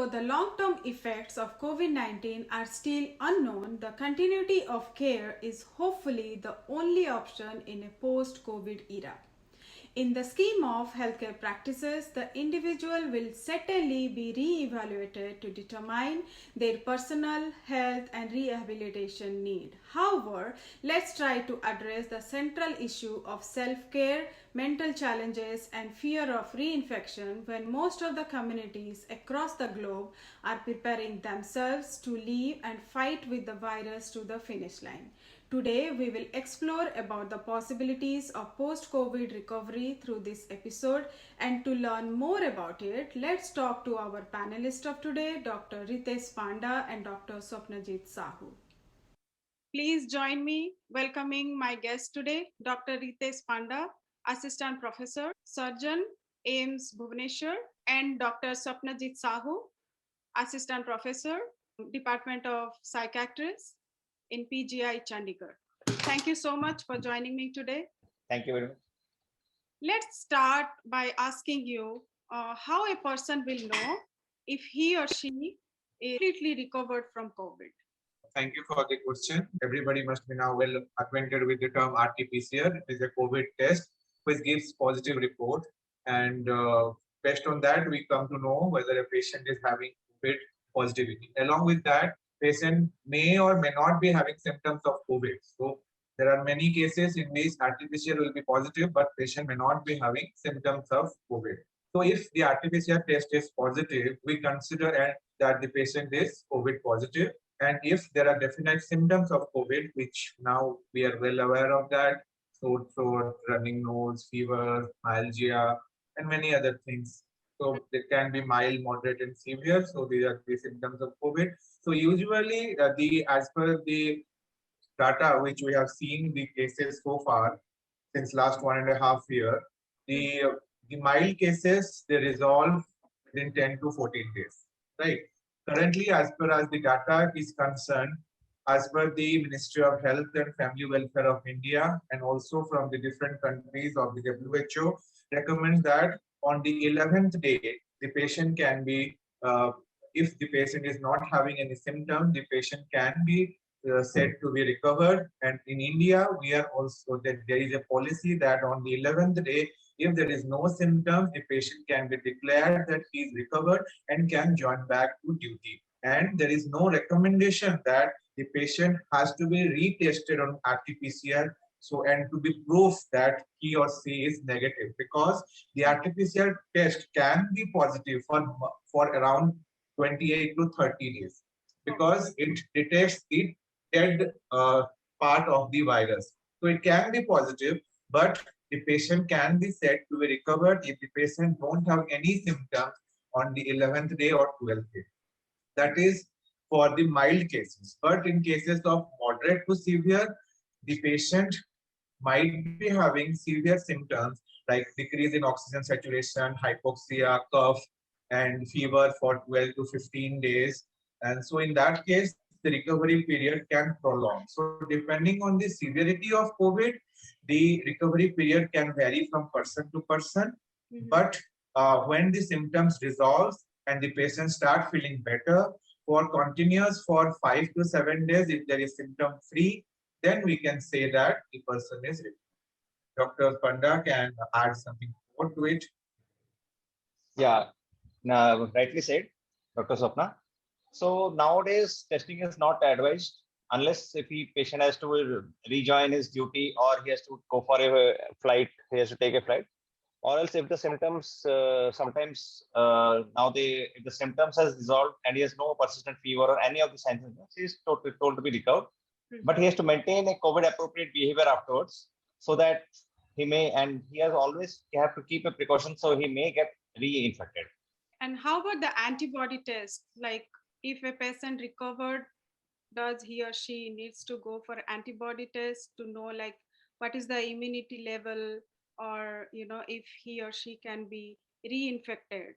Though the long-term effects of COVID-19 are still unknown, the continuity of care is hopefully the only option in a post-COVID era. In the scheme of healthcare practices, the individual will certainly be re-evaluated to determine their personal health and rehabilitation need. However, let's try to address the central issue of self-care, mental challenges, and fear of reinfection when most of the communities across the globe are preparing themselves to live and fight with the virus to the finish line. Today, we will explore about the possibilities of post-COVID recovery through this episode, and to learn more about it, let's talk to our panelists of today, Dr. Ritesh Panda and Dr. Swapnajit Sahu. Please join me welcoming my guest today, Dr. Ritesh Panda, Assistant Professor, Surgeon, AIIMS Bhubaneswar, and Dr. Swapnajit Sahu, Assistant Professor, Department of Psychiatry in PGI Chandigarh. Thank you so much for joining me today. Thank you very much. Let's start by asking you how a person will know if he or she is completely recovered from COVID. Thank you for the question. Everybody must be now well acquainted with the term RT-PCR. It is a COVID test which gives positive report, and based on that, we come to know whether a patient is having COVID positivity. Along with that, patient may or may not be having symptoms of COVID. So there are many cases in which RT-PCR will be positive, but patient may not be having symptoms of COVID. So if the RT-PCR test is positive, we consider that the patient is COVID positive. And if there are definite symptoms of COVID, which now we are well aware of that, sore throat, running nose, fever, myalgia, and many other things. So they can be mild, moderate, and severe. So these are the symptoms of COVID. So usually, as per the data which we have seen the cases so far since last 1.5 years, the mild cases they resolve within 10 to 14 days, right? Currently, as per as the data is concerned, as per the Ministry of Health and Family Welfare of India, and also from the different countries of the WHO, recommends that on the 11th day, the patient can be, if the patient is not having any symptom, the patient can be said to be recovered. And in India, we are also that there is a policy that on the 11th day, if there is no symptoms, the patient can be declared that he is recovered and can join back to duty. And there is no recommendation that the patient has to be retested on RT-PCR and to be proof that he or she is negative, because the RT-PCR test can be positive for around 28 to 30 days because it detects the dead part of the virus. So it can be positive, but the patient can be said to be recovered if the patient don't have any symptoms on the 11th day or 12th day. That is for the mild cases. But in cases of moderate to severe, the patient might be having severe symptoms like decrease in oxygen saturation, hypoxia, cough, and fever for 12 to 15 days. And so in that case, the recovery period can prolong. So depending on the severity of COVID, the recovery period can vary from person to person. But when the symptoms resolve and the patient start feeling better for continuous for 5 to 7 days, if there is symptom free, then we can say that the person is recovered. Dr. Panda can add something more to it. Yeah, now, rightly said, Dr. Swapna. So nowadays, testing is not advised unless if the patient has to rejoin his duty or he has to go for a flight, he has to take a flight. Or else if the symptoms, sometimes now if the symptoms has resolved and he has no persistent fever or any of the signs, he is told to be recovered. But he has to maintain a COVID appropriate behavior afterwards so that he may, and he has always have to keep a precaution so he may get reinfected. And how about the antibody test? Like if a patient recovered, does he or she needs to go for antibody test to know like what is the immunity level, or if he or she can be reinfected?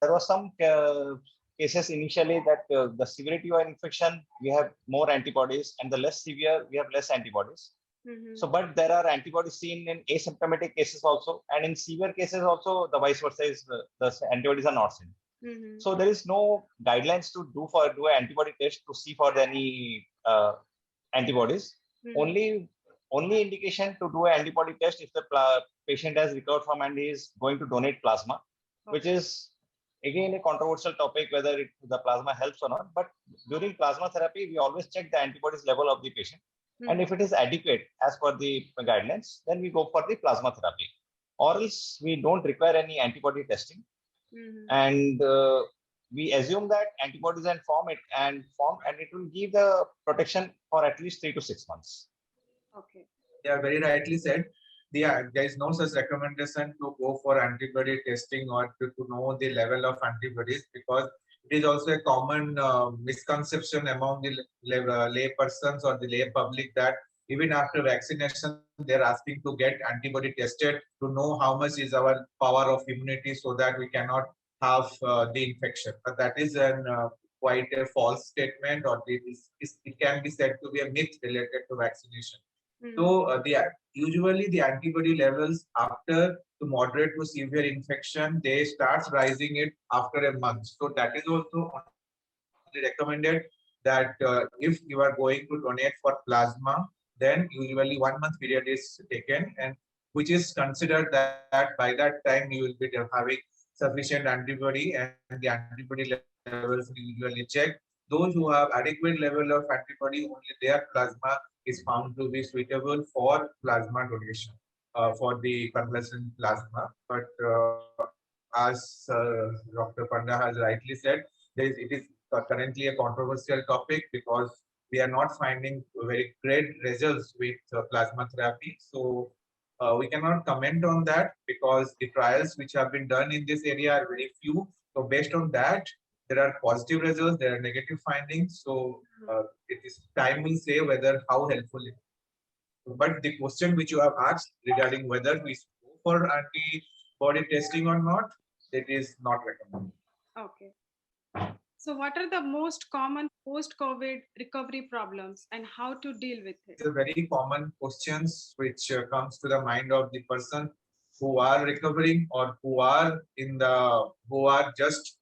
There was some cases initially that the severity of infection, we have more antibodies, and the less severe, we have less antibodies. So, but there are antibodies seen in asymptomatic cases also, and in severe cases also, the vice versa is the antibodies are not seen. Mm-hmm. So there is no guidelines to do an antibody test to see for any antibodies. Mm-hmm. Only indication to do an antibody test if the patient has recovered from and is going to donate plasma, which is again a controversial topic whether the plasma helps or not. But during plasma therapy, we always check the antibodies level of the patient, and if it is adequate as per the guidelines, then we go for the plasma therapy, or else we don't require any antibody testing. Mm-hmm. And we assume that antibodies are formed and it will give the protection for at least 3 to 6 months. Okay. Yeah, very rightly said. Yeah, there is no such recommendation to go for antibody testing or to know the level of antibodies, because it is also a common misconception among the lay persons or the lay public that even after vaccination, they're asking to get antibody tested to know how much is our power of immunity so that we cannot have the infection. But that is an quite a false statement, or it can be said to be a myth related to vaccination. So usually the antibody levels after the moderate to severe infection, they start rising it after a month. So that is also recommended that if you are going to donate for plasma, then usually 1 month period is taken, and which is considered that by that time you will be having sufficient antibody, and the antibody levels will usually check. Those who have adequate level of antibody, only their plasma is found to be suitable for plasma donation, for the convalescent plasma. But as Dr. Panda has rightly said, it is currently a controversial topic because we are not finding very great results with plasma therapy. So we cannot comment on that because the trials which have been done in this area are very few. So based on that, there are positive results, there are negative findings. So it is time will say whether how helpful it is. But the question which you have asked regarding whether we go for antibody testing or not, it is not recommended. Okay. So, what are the most common post-COVID recovery problems and how to deal with it? It's a very common questions which comes to the mind of the person who are recovering or who are just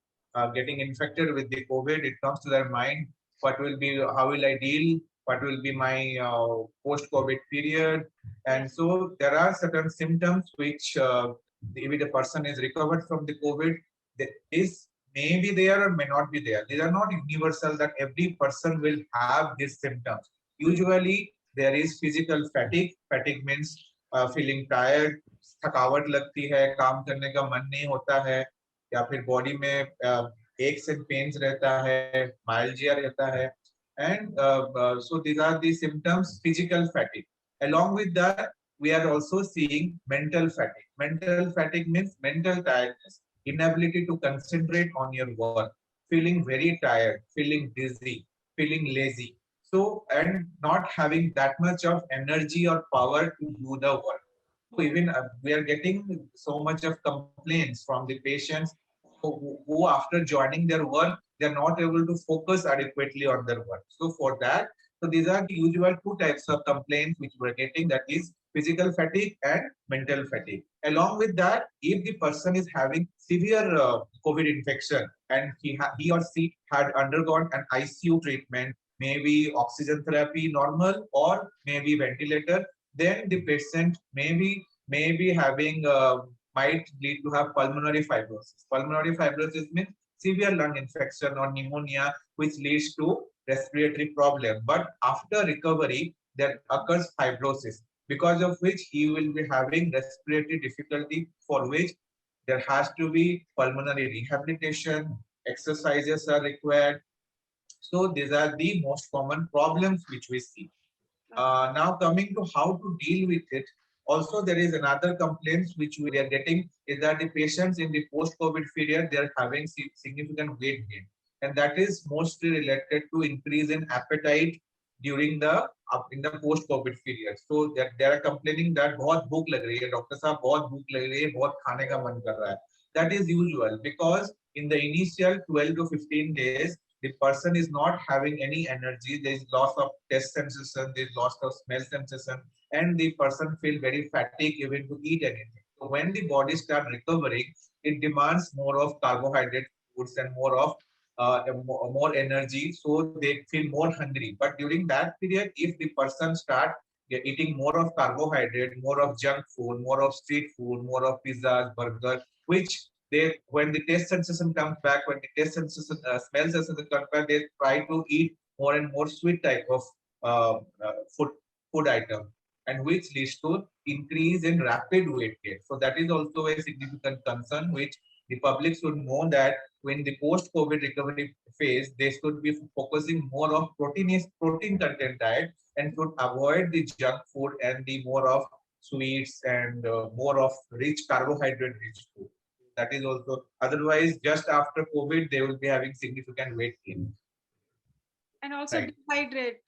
getting infected with the COVID. It comes to their mind, what will be, how will I deal, what will be my post-COVID period. And so there are certain symptoms which if the person is recovered from the COVID, this may be there or may not be there. These are not universal that every person will have these symptoms. Usually there is physical fatigue. Fatigue means feeling tired, थकावट लगती है, काम करने का मन नहीं होता है, या फिर बॉडी में aches and pains रहता है, myalgia रहता है, and so these are the symptoms, physical fatigue. Along with that, we are also seeing mental fatigue. Mental fatigue means mental tiredness, inability to concentrate on your work, feeling very tired, feeling dizzy, feeling lazy. So, and not having that much of energy or power to do the work. So even we are getting so much of complaints from the patients who after joining their work, they are not able to focus adequately on their work. So for that, so these are the usual two types of complaints which we're getting, that is physical fatigue and mental fatigue. Along with that, if the person is having severe COVID infection and he or she had undergone an ICU treatment, maybe oxygen therapy normal or maybe ventilator, then the patient may be having might lead to have pulmonary fibrosis. Pulmonary fibrosis means severe lung infection or pneumonia, which leads to respiratory problem. But after recovery, there occurs fibrosis, because of which he will be having respiratory difficulty, for which there has to be pulmonary rehabilitation, exercises are required. So these are the most common problems which we see. Now coming to how to deal with it, also there is another complaints which we are getting is that the patients in the post-COVID period, they are having significant weight gain, and that is mostly related to increase in appetite during the in the post-COVID period. So they are complaining that बहुत भूख लग रही है, doctor साहब बहुत भूख लग रही है, बहुत खाने का मन कर रहा है. That is usual because in the initial 12 to 15 days, the person is not having any energy, there is loss of taste sensation, there is loss of smell sensation, and the person feel very fatigued even to eat anything. So when the body starts recovering, it demands more of carbohydrate foods and more of more energy, so they feel more hungry. But during that period, if the person start eating more of carbohydrate, more of junk food, more of street food, more of pizzas, burgers, which they, when the taste sensation comes back, when the taste sensation, smell sensation comes back, they try to eat more and more sweet type of uh, food item, and which leads to increase in rapid weight gain. So that is also a significant concern, which the public should know that when the post-COVID recovery phase, they should be focusing more of protein content diet and should avoid the junk food and the more of sweets and more of rich carbohydrate rich food. That is also, otherwise just after COVID they will be having significant weight gain. And also Right. dehydrate,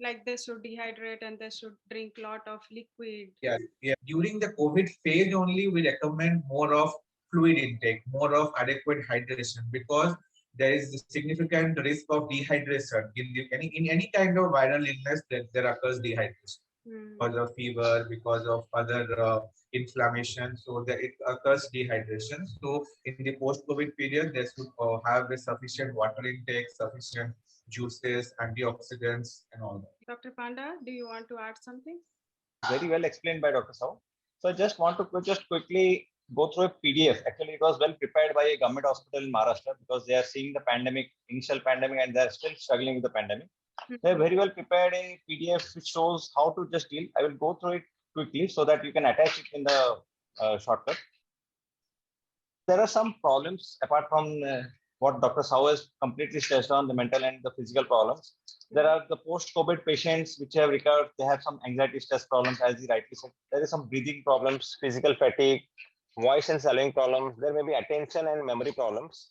like they should dehydrate and they should drink lot of liquid. Yes, yeah. During the COVID phase only, we recommend more of fluid intake, more of adequate hydration, because there is a significant risk of dehydration. In any kind of viral illness, there occurs dehydration because of fever, because of other inflammation. So that it occurs dehydration. So in the post-COVID period, they should have a sufficient water intake, sufficient juices, antioxidants, and all that. Dr. Panda, do you want to add something? Very well explained by Dr. Sao. So I just want to just quickly go through a PDF. Actually, it was well prepared by a government hospital in Maharashtra because they are seeing the pandemic, initial pandemic, and they are still struggling with the pandemic. They have very well prepared a PDF which shows how to just deal. I will go through it quickly so that you can attach it in the shortcut. There are some problems apart from what Dr. Sao has completely stressed on, the mental and the physical problems. There are the post-COVID patients which have recovered. They have some anxiety, stress problems, as he rightly said. There is some breathing problems, physical fatigue, voice and swallowing problems. There may be attention and memory problems.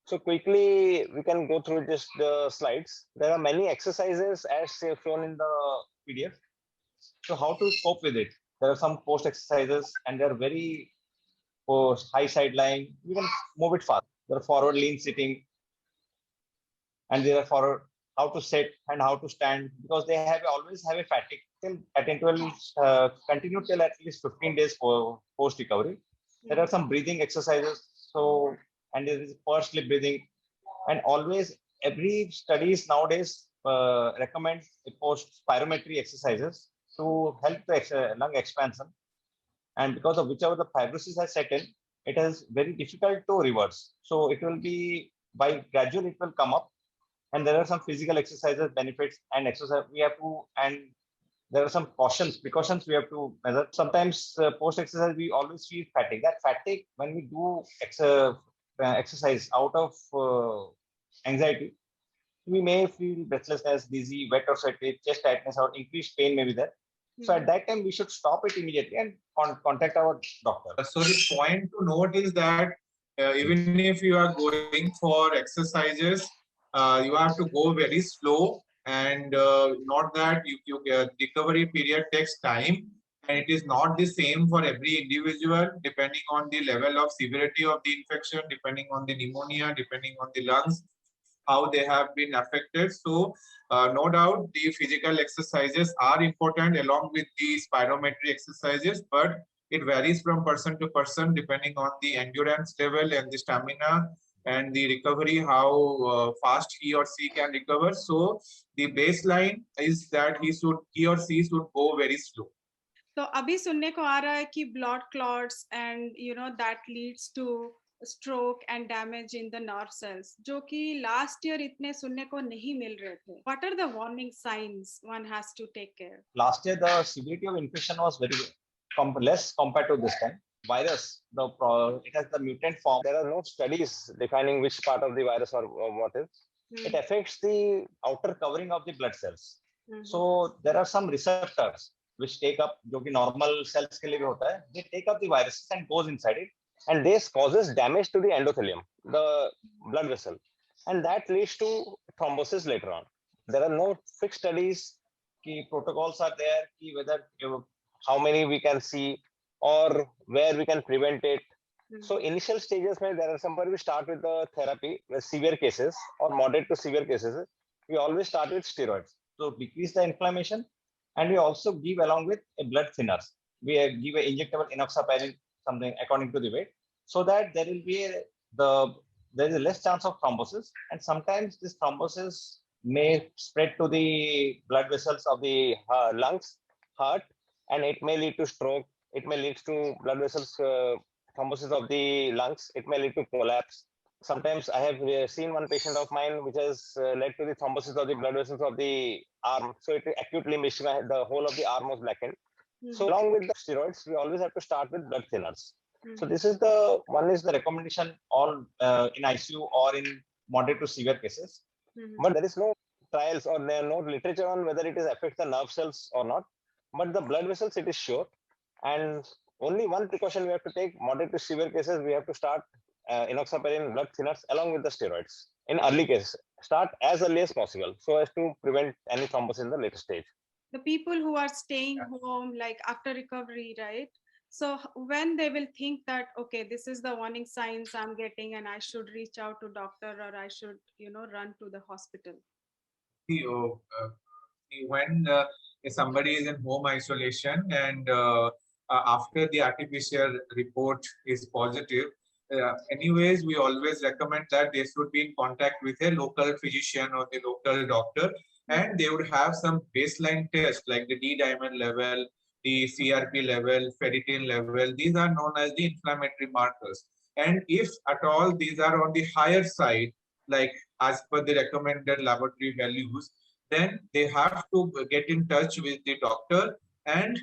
So quickly, we can go through just the slides. There are many exercises as shown in the PDF. So how to cope with it? There are some post exercises and they're very post, high side lying. You can move it fast. There are forward lean sitting and there are forward how to sit and how to stand because they have always have a fatigue till it will continue till at least 15 days post recovery. There are some breathing exercises. So, and there is pursed lip breathing, and always every studies nowadays recommend a post spirometry exercises to help the lung expansion. And because of whichever the fibrosis has set in, it is very difficult to reverse. So it will be by gradual it will come up. And there are some physical exercises, benefits, and exercise we have to, and there are some precautions we have to measure. Sometimes post-exercise, we always feel fatigue. That fatigue, when we do exercise out of anxiety, we may feel breathlessness, dizzy, wet or sweaty, chest tightness, or increased pain may be there. So at that time, we should stop it immediately and contact our doctor. So the point to note is that even if you are going for exercises, you have to go very slow, and not that recovery period takes time, and it is not the same for every individual depending on the level of severity of the infection, depending on the pneumonia, depending on the lungs, how they have been affected. So no doubt the physical exercises are important along with the spirometry exercises, but it varies from person to person depending on the endurance level and the stamina and the recovery, how fast he or she can recover. So the baseline is that he or she should go very slow. तो अभी सुनने को आ रहा है कि blood clots and that leads to stroke and damage in the nerve cells, जो कि last year इतने सुनने को नहीं मिल रहे थे. What are the warning signs one has to take care? Last year, the severity of infection was very less compared to this time. Virus, it has the mutant form. There are no studies defining which part of the virus or what is. It affects the outer covering of the blood cells. So there are some receptors which take up, जो कि normal cells के लिए भी होता है, they take up the viruses and goes inside it, and this causes damage to the endothelium, the blood vessel, and that leads to thrombosis later on. There are no fixed studies, कि protocols are there, कि whether how many we can see or where we can prevent it. So initial stages, there are some where we start with the therapy with severe cases or moderate to severe cases. We always start with steroids. So decrease the inflammation, and we also give along with a blood thinners. We give an injectable enoxaparin, something according to the weight, so that there will be the there is less chance of thrombosis, and sometimes this thrombosis may spread to the blood vessels of the lungs, heart, and it may lead to stroke. It may lead to blood vessels thrombosis of the lungs. It may lead to collapse. Sometimes I have seen one patient of mine which has led to the thrombosis of the blood vessels of the arm. So it acutely missing the whole of the arm was blackened. So along with the steroids, we always have to start with blood thinners. So this is the one is the recommendation on in ICU or in moderate to severe cases. But there is no trials or there are no literature on whether it is affect the nerve cells or not. But the blood vessels, it is sure. And only one precaution we have to take, moderate to severe cases, we have to start enoxaparin blood thinners along with the steroids in early cases. Start as early as possible so as to prevent any thrombosis in the later stage. The people who are staying home, like after recovery, right? So when they will think that, okay, this is the warning signs I'm getting and I should reach out to doctor or I should, run to the hospital. When if somebody is in home isolation and after the RT-PCR report is positive, anyways, we always recommend that they should be in contact with a local physician or the local doctor, and they would have some baseline tests like the D-dimer level, the CRP level, ferritin level. These are known as the inflammatory markers. And if at all these are on the higher side, like as per the recommended laboratory values, then they have to get in touch with the doctor, and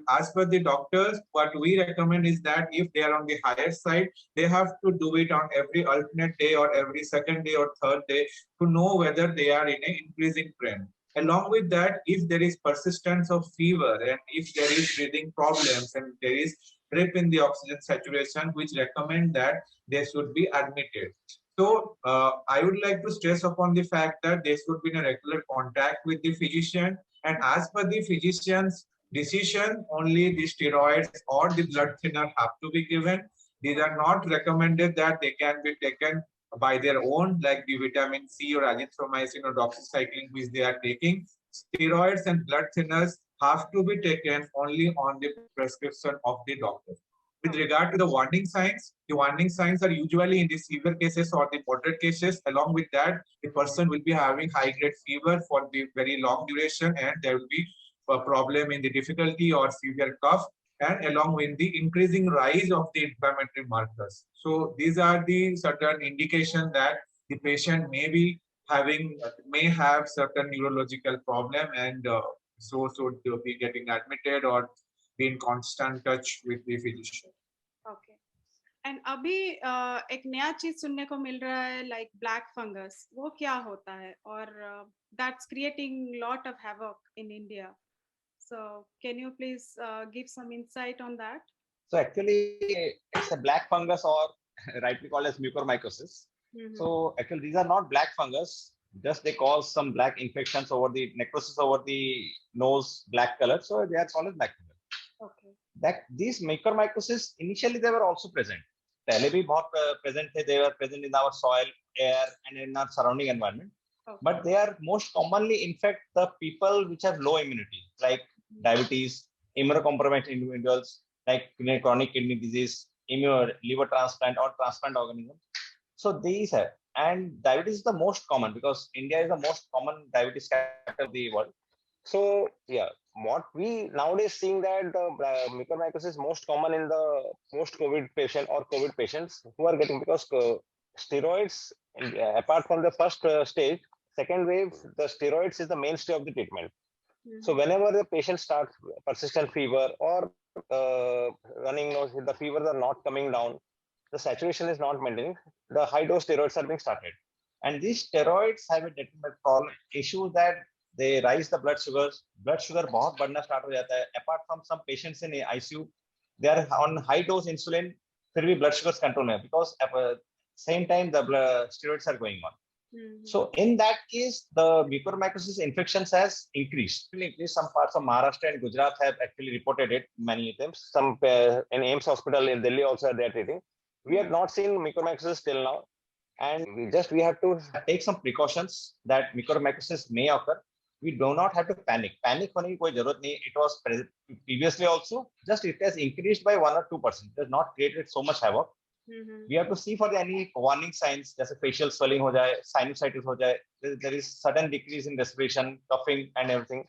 as per the doctors, what we recommend is that if they are on the higher side, they have to do it on every alternate day or every second day or third day to know whether they are in an increasing trend. Along with that, if there is persistence of fever and if there is breathing problems and there is dip in the oxygen saturation, which recommend that they should be admitted. So I would like to stress upon the fact that they should be in a regular contact with the physician, and as per the physician's decision, only the steroids or the blood thinner have to be given. These are not recommended that they can be taken by their own, like the vitamin C or azithromycin or doxycycline, which they are taking. Steroids and blood thinners have to be taken only on the prescription of the doctor. With regard to the warning signs are usually in the severe cases or the moderate cases. Along with that, the person will be having high-grade fever for the very long duration, and there will be a problem in the difficulty or severe cough, and along with the increasing rise of the inflammatory markers. So these are the certain indication that the patient may have certain neurological problem, and so should be getting admitted or be in constant touch with the physician. Okay. And अभी एक नया चीज सुनने को मिल रहा है, like black fungus. वो क्या होता है? और that's creating lot of havoc in India. So can you please give some insight on that? So actually, it's a black fungus, or rightly called as mucormycosis. So actually, these are not black fungus. Just they cause some black infections over the necrosis over the nose, black color. So they are called as black fungus. Okay. That these mucormycosis initially they were also present. पहले भी बहुत present थे. They were present in our soil, air, and in our surrounding environment. Okay. But they are most commonly infect the people which have low immunity, like diabetes, immunocompromised individuals, like chronic kidney disease, liver transplant or transplant organisms. So these are, and diabetes is the most common because India is the most common diabetes capital of the world. So yeah, what we nowadays seeing that the mucormycosis is most common in the post-COVID patient or COVID patients who are getting, because steroids, apart from the first stage, second wave, the steroids is the mainstay of the treatment. So whenever the patient starts persistent fever or running nose, the fevers are not coming down, the saturation is not maintaining, the high dose steroids are being started. And these steroids have a issue that they rise the blood sugars. Blood sugar बहुत बढ़ना start हो जाता है. Apart from some patients in ICU, they are on high dose insulin, फिर भी blood sugars control में, because at the same time the steroids are going on. So in that case, the mucormycosis infections has increased. Some parts of Maharashtra and Gujarat have actually reported it, many of them. Some in AIIMS hospital in Delhi also they are treating. We have not seen mucormycosis till now, and we have to take some precautions that mucormycosis may occur. We do not have to panic. Panic होने की कोई जरूरत नहीं. It was previously also, just it has increased by 1 or 2%. It has not created so much havoc. We have to see for any warning signs, जैसे facial swelling हो जाए, sinusitis हो जाए, there is sudden decrease in respiration, coughing and everything.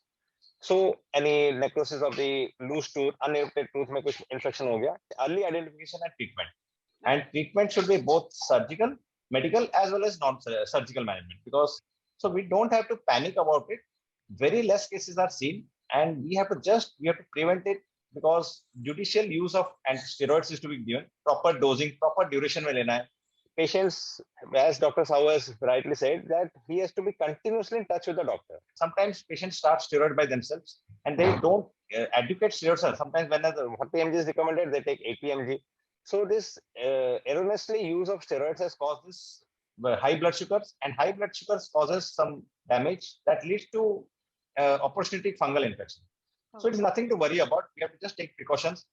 So any necrosis of the loose tooth, unerupted tooth में कुछ infection हो गया, early identification and treatment. And treatment should be both surgical, medical as well as non-surgical management, because so we don't have to panic about it. Very less cases are seen, and we have to prevent it, because judicial use of steroids is to be given, proper dosing, proper duration में लेना है. Patients, as Dr. Sahu has rightly said, that he has to be continuously in touch with the doctor. Sometimes patients start steroid by themselves and they don't educate steroids. Sometimes when 40 mg is recommended, they take 80 mg. So this erroneously use of steroids has caused this high blood sugars, and high blood sugars causes some damage that leads to opportunistic fungal infection. So it is nothing to worry about. We have to just take precautions.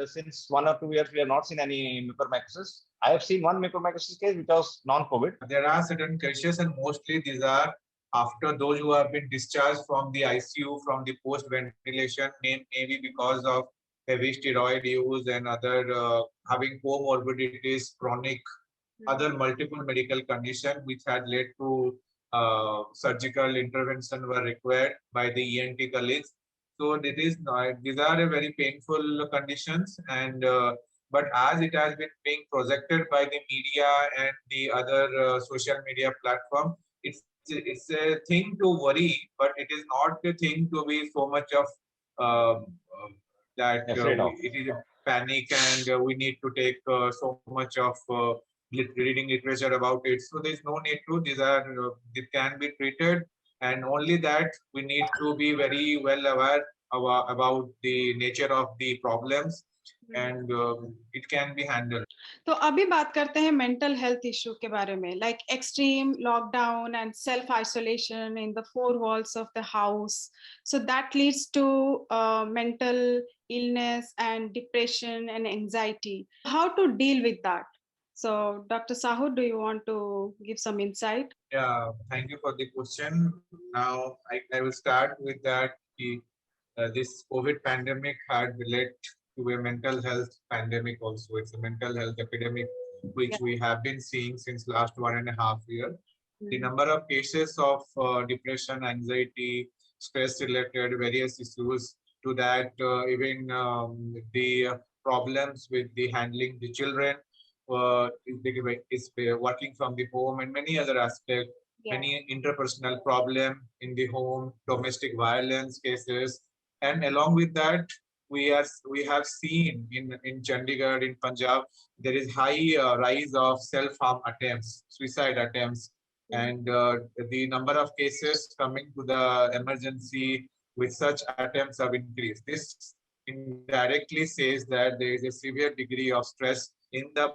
Since 1 or 2 years, we have not seen any mucormycosis. I have seen one mucormycosis case which was non-COVID. There are certain cases, and mostly these are after those who have been discharged from the ICU, from the post-ventilation, maybe because of heavy steroid use and other having comorbidities, chronic, other multiple medical condition which had led to surgical intervention were required by the ENT colleagues. So it is these are a very painful conditions, and but as it has been being projected by the media and the other social media platform, it's a thing to worry, but it is not a thing to be so much of that it is a panic and we need to take so much of reading literature about it. So there's no need to. These are it can be treated, and only that we need to be very well aware about the nature of the problems, and it can be handled. तो अभी बात करते हैं mental health issue के बारे में, like extreme lockdown and self isolation in the four walls of the house, so that leads to mental illness and depression and anxiety. How to deal with that? So Dr. Sahu, do you want to give some insight? Yeah, thank you for the question. Now I will start with that. This COVID pandemic had led to a mental health pandemic also. It's a mental health epidemic which we have been seeing since last 1.5 years. The number of cases of depression, anxiety, stress related various issues, to that even the problems with the handling the children, is working from the home, and many other aspects. Many interpersonal problem in the home, domestic violence cases, and along with that, we have seen in Chandigarh, in Punjab, there is high rise of self-harm attempts, suicide attempts, and the number of cases coming to the emergency with such attempts have increased. This indirectly says that there is a severe degree of stress in the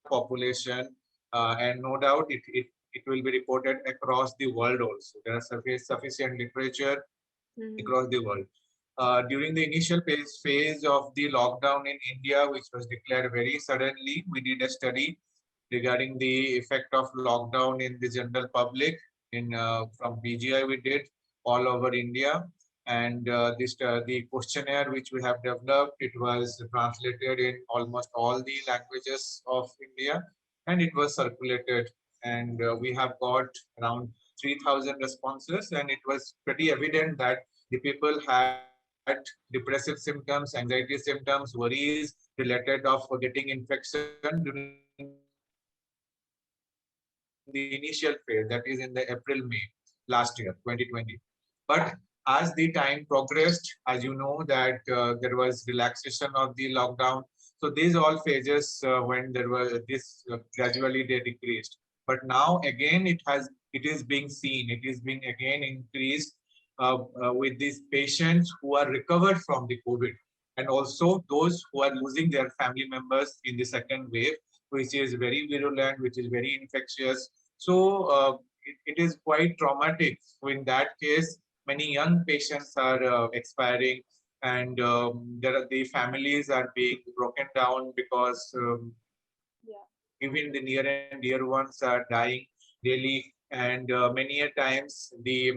population, and no doubt it will be reported across the world also. There are sufficient literature across the world. During the initial phase of the lockdown in India, which was declared very suddenly, we did a study regarding the effect of lockdown in the general public. From BGI, we did all over India. And the questionnaire which we have developed, it was translated in almost all the languages of India, and it was circulated, and we have got around 3,000 responses, and it was pretty evident that the people had depressive symptoms, anxiety symptoms, worries related of getting infection during the initial phase, that is in the April-May last year, 2020. But as the time progressed, as you know, that there was relaxation of the lockdown. So these all phases, when there was this, gradually they decreased. But now again, it is being seen, it is being again increased with these patients who are recovered from the COVID, and also those who are losing their family members in the second wave, which is very virulent, which is very infectious. So it is quite traumatic. So in that case, many young patients are expiring, and the families are being broken down because even the near and dear ones are dying daily, and many a times the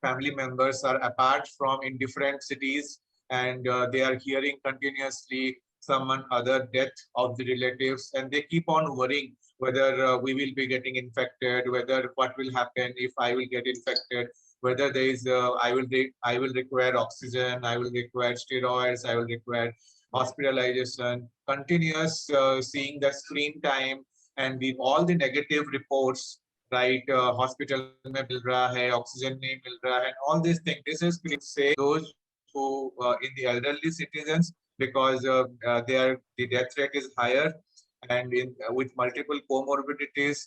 family members are apart from in different cities, and they are hearing continuously someone other death of the relatives, and they keep on worrying whether we will be getting infected, whether what will happen if I will get infected, whether there is I will require oxygen, I will require steroids, I will require hospitalization, continuous seeing the screen time and all the negative reports, right? Hospital में मिल रहा है, oxygen नहीं मिल रहा है, and all these things. This is say those who in the elderly citizens, because the death rate is higher, and with multiple comorbidities,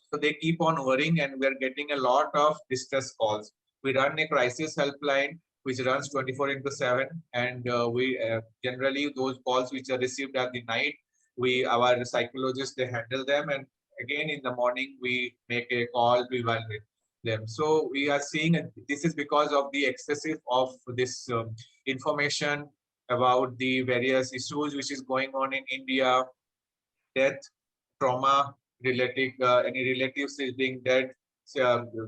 so they keep on worrying, and we are getting a lot of distress calls. We run a crisis helpline which runs 24/7, and we generally those calls which are received at the night, our psychologists they handle them, and again in the morning we make a call to evaluate them. So we are seeing this is because of the excessive of this information about the various issues which is going on in India, death, trauma, any relatives is being dead,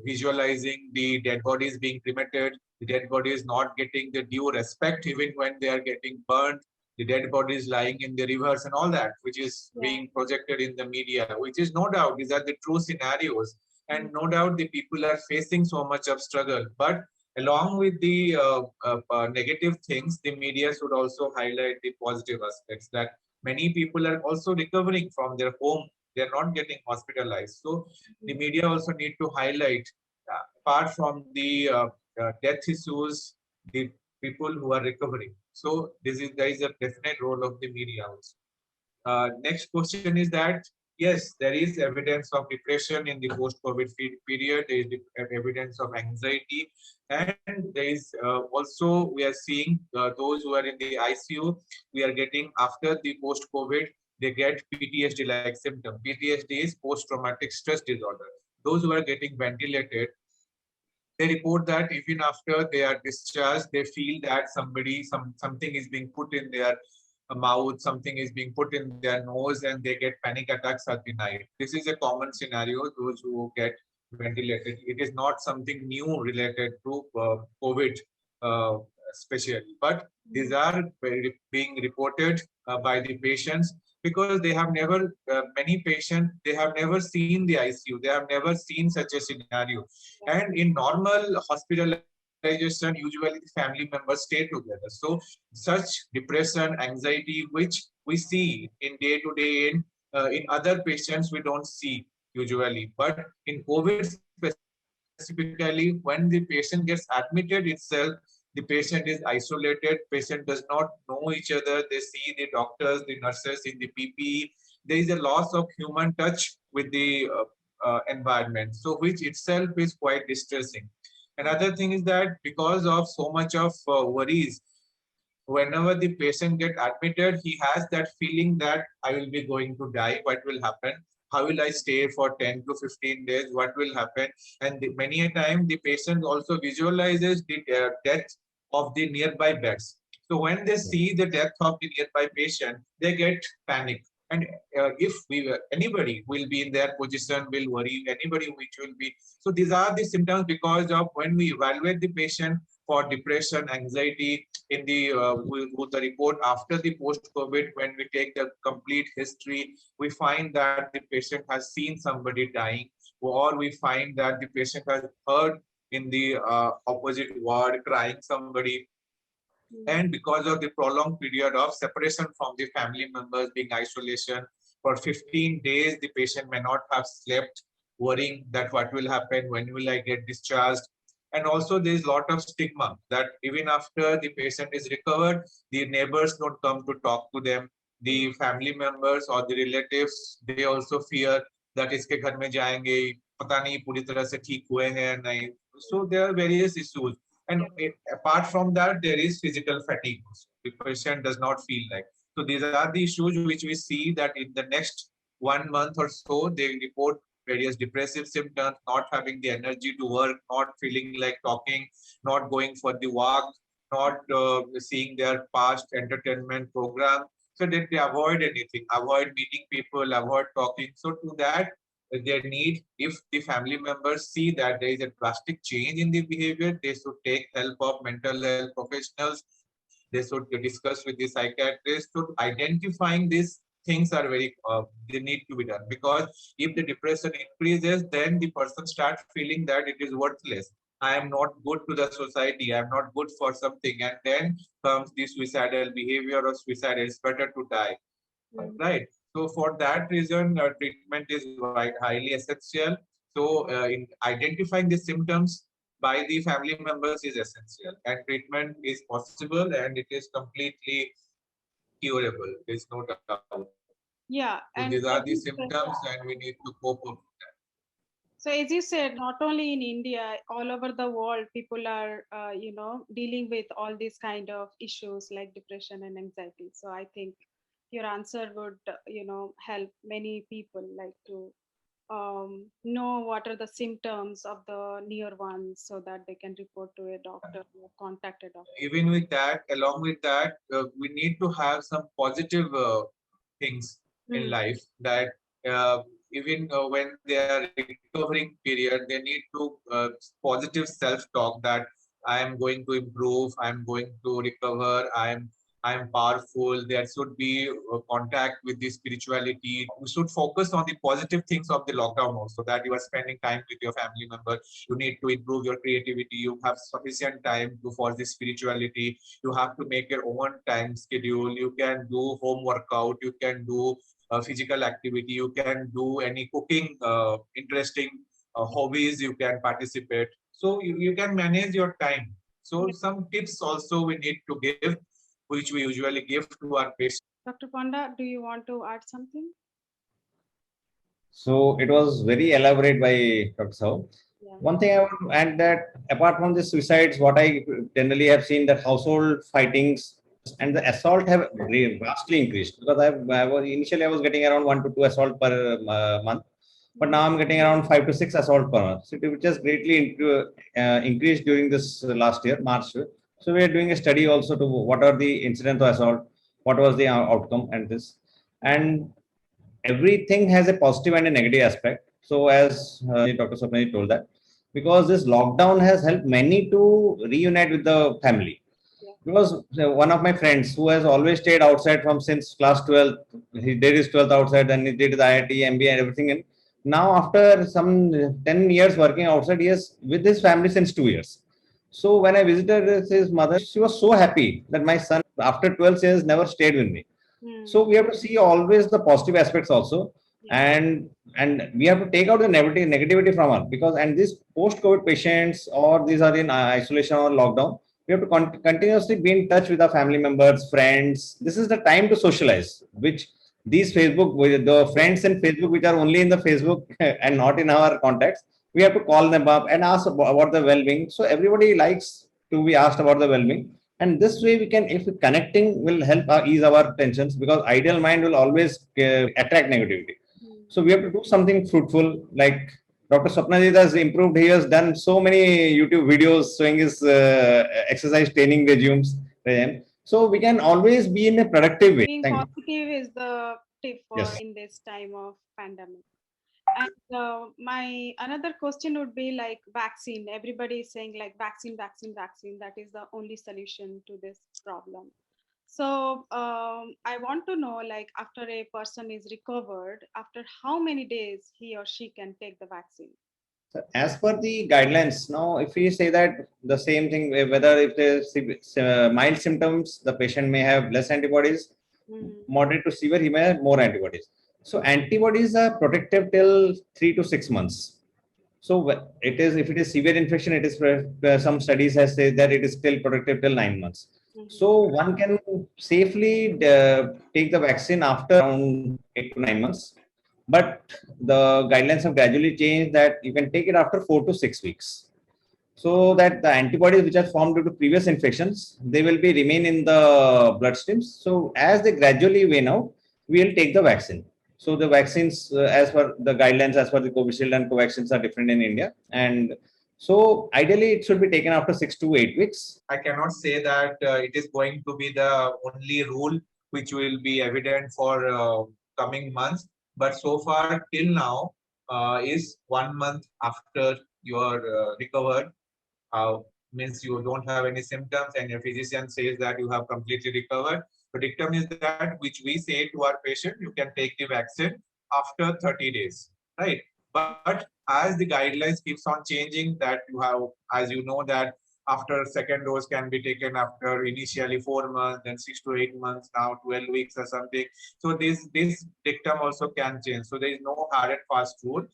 visualizing the dead bodies being cremated, the dead bodies not getting the due respect even when they are getting burned, the dead bodies lying in the rivers and all that, which is being projected in the media, which is no doubt, these are the true scenarios. And no doubt the people are facing so much of struggle. But along with the negative things, the media should also highlight the positive aspects, that many people are also recovering from their home. They're not getting hospitalized. So the media also need to highlight, apart from the death issues, the people who are recovering. So there is a definite role of the media also. Next question is that, yes, there is evidence of depression in the post-COVID period. There is evidence of anxiety, and there is also we are seeing those who are in the ICU. We are getting after the post-COVID, they get PTSD-like symptom. PTSD is post-traumatic stress disorder. Those who are getting ventilated, they report that even after they are discharged, they feel that something is being put in their mouth, something is being put in their nose, and they get panic attacks at the night. This is a common scenario, those who get ventilated. It is not something new related to COVID especially, but these are being reported by the patients, because they have never, many patients, they have never seen the ICU, they have never seen such a scenario. And in normal hospitalization, usually the family members stay together. So such depression, anxiety, which we see in day to day in other patients, we don't see usually. But in COVID specifically, when the patient gets admitted itself, the patient is isolated, patient does not know each other, they see the doctors, the nurses in the PPE, there is a loss of human touch with the environment, so which itself is quite distressing. Another thing is that because of so much of worries, whenever the patient get admitted, he has that feeling that I will be going to die, what will happen? How will I stay for 10 to 15 days? What will happen? And many a time, the patient also visualizes the death of the nearby beds. So when they see the death of the nearby patient, they get panic. And if anybody will be in their position, will worry, anybody which will be. So these are the symptoms, because of when we evaluate the patient for depression, anxiety, in the with the report after the post-COVID, when we take the complete history, we find that the patient has seen somebody dying, or we find that the patient has heard in the opposite ward crying somebody. And because of the prolonged period of separation from the family members, being isolation for 15 days, the patient may not have slept, worrying that what will happen, when will I get discharged. And also there is a lot of stigma that even after the patient is recovered, the neighbors don't come to talk to them. The family members or the relatives, they also fear that iske ghar mein jayenge, pata nahi puri tarah se theek hue hain ya nahi. So there are various issues. And apart from that, there is physical fatigue. The patient does not feel like. So these are the issues which we see that in the next 1 month or so, they report various depressive symptoms, not having the energy to work, not feeling like talking, not going for the walk, not seeing their past entertainment program. So they avoid anything, avoid meeting people, avoid talking. So to that, their need, if the family members see that there is a drastic change in the behavior, they should take help of mental health professionals. They They should discuss with the psychiatrist. So identifying these things are very, they need to be done, because if the depression increases, then the person starts feeling that it is worthless. I am not good to the society. I am not good for something. And then comes the suicidal behavior or suicide. It's better to die. Right. So for that reason, treatment is highly essential. So in identifying the symptoms by the family members is essential, and treatment is possible, and it is completely curable. There's no doubt. Yeah, So and these are as the you said, symptoms, and we need to cope up. so as you said, not only in India, all over the world, people are, dealing with all these kind of issues like depression and anxiety. So I think your answer would, help many people like to know what are the symptoms of the near ones so that they can report to a doctor or contact a doctor. Even with that, along with that, we need to have some positive things in Hmm. life, that even when they are recovering period, they need to positive self-talk, that I am going to improve, I am going to recover, I am powerful. There should be contact with the spirituality. We should focus on the positive things of the lockdown also, that you are spending time with your family member. You need to improve your creativity. You have sufficient time to for the spirituality. You have to make your own time schedule. You can do home workout. You can do physical activity. You can do any cooking, interesting hobbies. You can participate. So you can manage your time. So Yeah. some tips also we need to give, which we usually give to our patients. Dr. Panda, do you want to add something? So it was very elaborate by Dr. Sao. Yeah. One thing I want to add, that apart from the suicides, what I generally have seen, that household fightings and the assault have vastly increased, because I was initially I was getting around 1 to 2 assault per month, but now I'm getting around 5 to 6 assault per month, so which has greatly increased during this last year, March. So we are doing a study also to what are the incident of assault, what was the outcome, and this, and everything has a positive and a negative aspect. So as Dr. Sapnani told that, because this lockdown has helped many to reunite with the family. Yeah. Because one of my friends who has always stayed outside from since class 12, he did his 12th outside, then he did the IIT, MBA and everything. And now after some 10 years working outside, he is with his family since 2 years. So when I visited his mother, she was so happy that my son after 12 years never stayed with me. Hmm. So we have to see always the positive aspects also, Yeah. and we have to take out the negativity from us, because and these post-COVID patients, or these are in isolation or lockdown, we have to continuously be in touch with our family members, friends. This is the time to socialize, which these Facebook, with the friends in Facebook, which are only in the Facebook and not in our contacts, we have to call them up and ask about the well-being. So everybody likes to be asked about the well-being, and this way we can, if connecting will help ease our tensions, because ideal mind will always attract negativity. Hmm. So we have to do something fruitful, like Dr. Swapnajit has improved. He has done so many YouTube videos showing his exercise training regimes. So we can always be in a productive way. Being Thank you. positive is the tip for Yes. in this time of pandemic. And my another question would be like vaccine. Everybody is saying like vaccine, vaccine, vaccine. That is the only solution to this problem. So I want to know, like, after a person is recovered, after how many days he or she can take the vaccine? So as per the guidelines, now if we say that the same thing, whether if there's mild symptoms, the patient may have less antibodies. Mhm. Moderate to severe, he may have more antibodies. So antibodies are protective till 3 to 6 months. So it is, if it is severe infection, it is some studies have said that it is still protective till 9 months. Mhm. So one can safely take the vaccine after around 8 to 9 months, but the guidelines have gradually changed that you can take it after 4 to 6 weeks. So that the antibodies which are formed due to previous infections, they will be remain in the bloodstreams. So as they gradually wane out, we will take the vaccine. So the vaccines, as per the guidelines, as per the Covishield and Covaxins, are different in India, and so ideally it should be taken after 6 to 8 weeks. I cannot say that it is going to be the only rule which will be evident for coming months. But so far till now is 1 month after you are recovered. means you don't have any symptoms and your physician says that you have completely recovered. The dictum is that which we say to our patient, you can take the vaccine after 30 days, right? But as the guidelines keeps on changing, that you have, as you know, that after second dose can be taken after initially 4 months, then 6 to 8 months, now 12 weeks or something. So this dictum also can change. So there is no hard and fast rule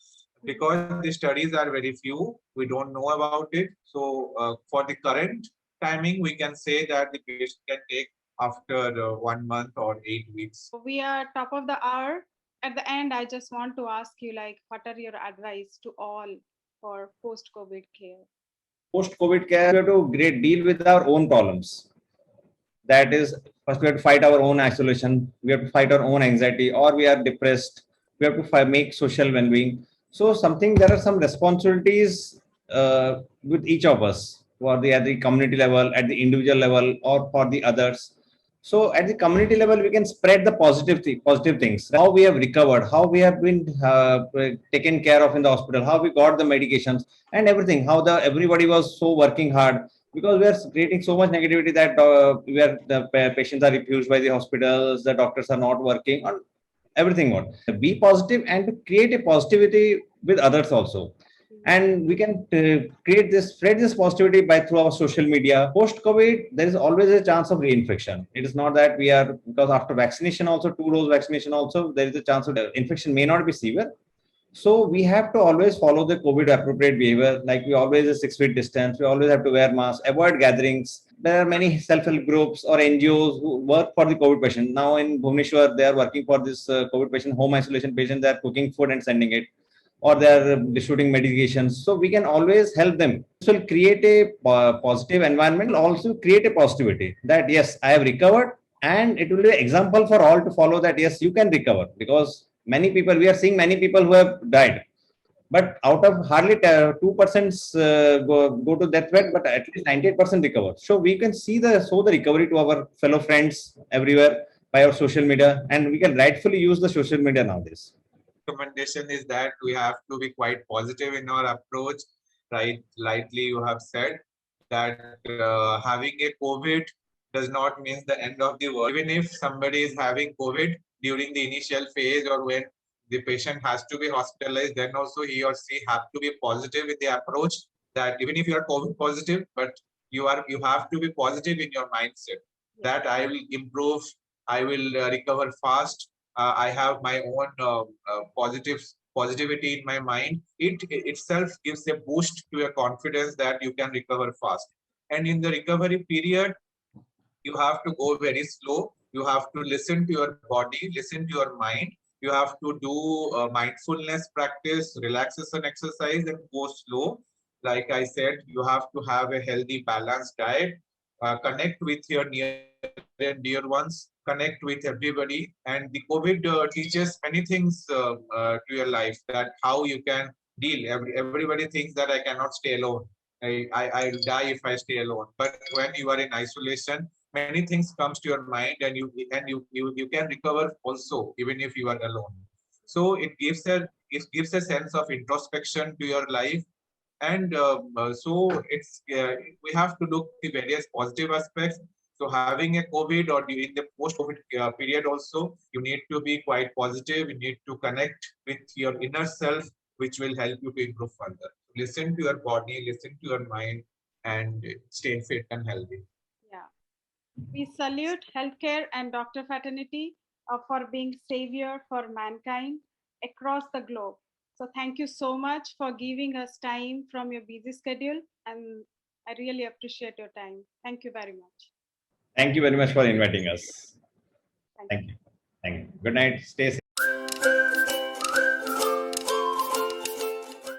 because the studies are very few. We don't know about it. So for the current timing, we can say that the patient can take after 1 month or 8 weeks. We are top of the hour. At the end, I just want to ask you, like, what are your advice to all for post-COVID care? Post-COVID care, we have to deal with our own problems. That is, first we have to fight our own isolation, we have to fight our own anxiety, or we are depressed. We have to make social well-being. So there are some responsibilities with each of us, at the community level, at the individual level, or for the others. So at the community level, we can spread the positive things. How we have recovered, how we have been taken care of in the hospital, how we got the medications and everything. How everybody was so working hard, because we are creating so much negativity that where the patients are refused by the hospitals, the doctors are not working on everything. What be positive and to create a positivity with others also, and we can spread this positivity by through our social media. Post COVID, there is always a chance of reinfection. It is not that we are, because after vaccination also, 2 dose vaccination also, there is a chance of infection may not be severe. So we have to always follow the COVID appropriate behavior, like we always a 6 feet distance. We always have to wear masks, avoid gatherings. There are many self-help groups or NGOs who work for the COVID patient. Now in Bhubaneswar, they are working for this COVID patient, home isolation patient. They are cooking food and sending it, or they are distributing medications. So we can always help them. This will create a positive environment, also create a positivity that yes, I have recovered, and it will be an example for all to follow that yes, you can recover, because many people, we are seeing many people who have died, but out of hardly 2% go to death bed, but at least 98% recover. So we can see the recovery to our fellow friends everywhere by our social media, and we can rightfully use the social media nowadays. Recommendation is that we have to be quite positive in our approach, right? Lightly you have said that having a COVID does not mean the end of the world. Even if somebody is having COVID during the initial phase, or when the patient has to be hospitalized, then also he or she have to be positive with the approach that even if you are COVID positive, but you have to be positive in your mindset that I will improve, I will recover fast. I have my own positivity in my mind. It itself gives a boost to your confidence that you can recover fast. And in the recovery period, you have to go very slow. You have to listen to your body, listen to your mind. You have to do mindfulness practice, relaxation exercise, and go slow. Like I said, you have to have a healthy, balanced diet. Connect with your near and dear ones. Connect with everybody. And the COVID teaches many things to your life. That how you can deal. Everybody thinks that I cannot stay alone. I'll die if I stay alone. But when you are in isolation, many things comes to your mind, and you can recover also even if you are alone. So it gives a sense of introspection to your life, and so it's we have to look the various positive aspects. So having a COVID or during the post-COVID period also, you need to be quite positive. You need to connect with your inner self, which will help you to improve further. Listen to your body, listen to your mind, and stay fit and healthy. Yeah. We salute healthcare and doctor fraternity for being savior for mankind across the globe. So thank you so much for giving us time from your busy schedule, and I really appreciate your time. Thank you very much. Thank you very much for inviting us. Thank you. Thank you. Thank you. Good night. Stay safe.